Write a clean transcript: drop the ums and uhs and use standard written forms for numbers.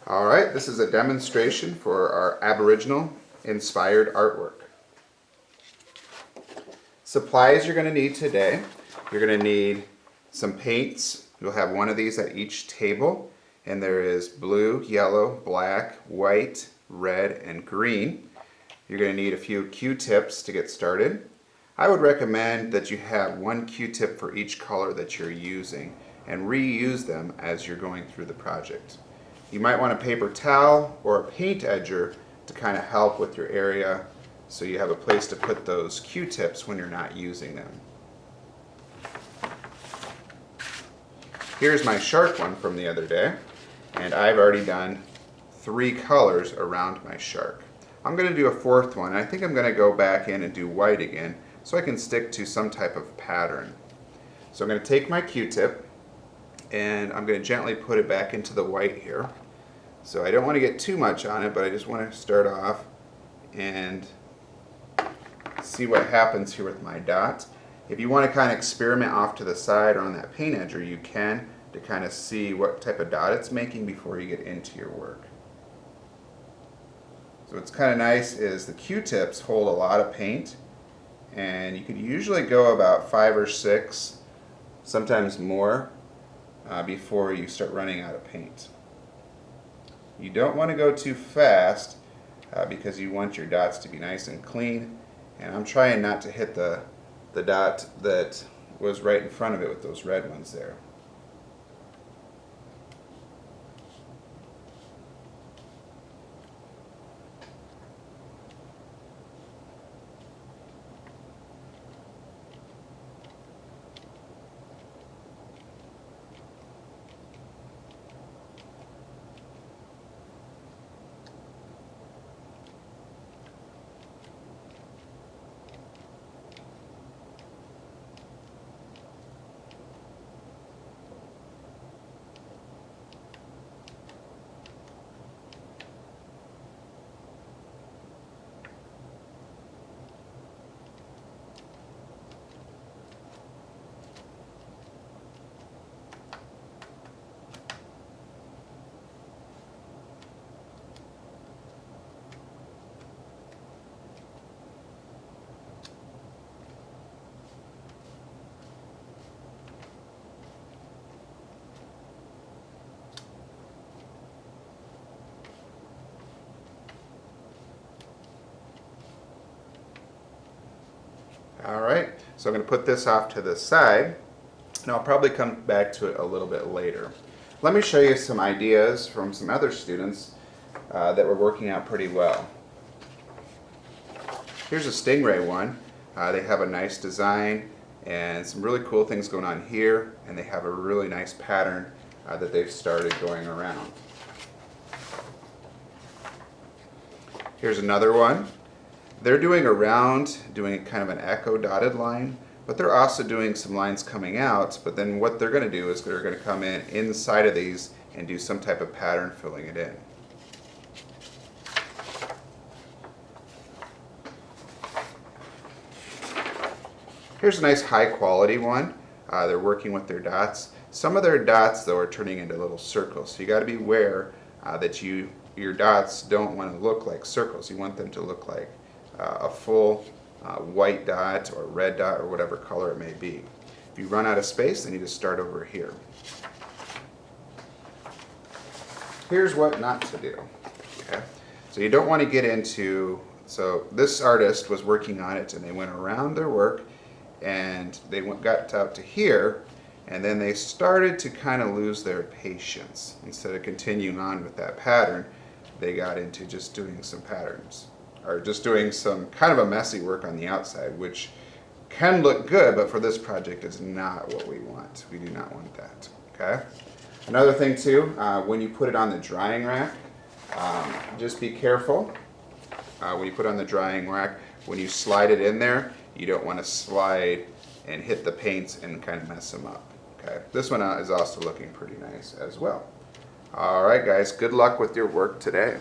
All right, this is a demonstration for our Aboriginal inspired artwork. Supplies you're going to need today. You're going to need some paints. You'll have one of these at each table, and there is blue, yellow, black, white, red, and green. You're going to need a few Q-tips to get started. I would recommend that you have one Q-tip for each color that you're using and reuse them as you're going through the project. You might want a paper towel or a paint edger to kind of help with your area so you have a place to put those Q-tips when you're not using them. Here's my shark one from the other day, and I've already done 3 colors around my shark. I'm going to do a 4th one. I think I'm going to go back in and do white again so I can stick to some type of pattern. So I'm going to take my Q-tip and I'm going to gently put it back into the white here. So I don't want to get too much on it, but I just want to start off and see what happens here with my dot. If you want to kind of experiment off to the side or on that paint edger, you can, to kind of see what type of dot it's making before you get into your work. So what's kind of nice is the Q-tips hold a lot of paint, and you could usually go about 5 or 6, sometimes more, before you start running out of paint. You don't want to go too fast because you want your dots to be nice and clean, and I'm trying not to hit the dot that was right in front of it with those red ones there. Alright, so I'm going to put this off to the side, and I'll probably come back to it a little bit later. Let me show you some ideas from some other students that were working out pretty well. Here's a Stingray one. They have a nice design and some really cool things going on here, and they have a really nice pattern that they've started going around. Here's another one. They're doing doing kind of an echo dotted line, but they're also doing some lines coming out, but then what they're going to do is they're going to come in inside of these and do some type of pattern filling it in. Here's a nice high quality one. They're working with their dots. Some of their dots though are turning into little circles, so you got to be aware that your dots don't want to look like circles. You want them to look like a full white dot or red dot or whatever color it may be. If you run out of space, then you just start over here. Here's what not to do. Okay? So you don't want to get into, so this artist was working on it and they went around their work and they got out to here, and then they started to kind of lose their patience. Instead of continuing on with that pattern, they got into just doing some patterns, or just doing some kind of a messy work on the outside, which can look good, but for this project is not what we want. We do not want that. Okay. Another thing too, when you put it on the drying rack, just be careful. When you put it on the drying rack, when you slide it in there, you don't want to slide and hit the paints and kind of mess them up. Okay. This one is also looking pretty nice as well. All right, guys. Good luck with your work today.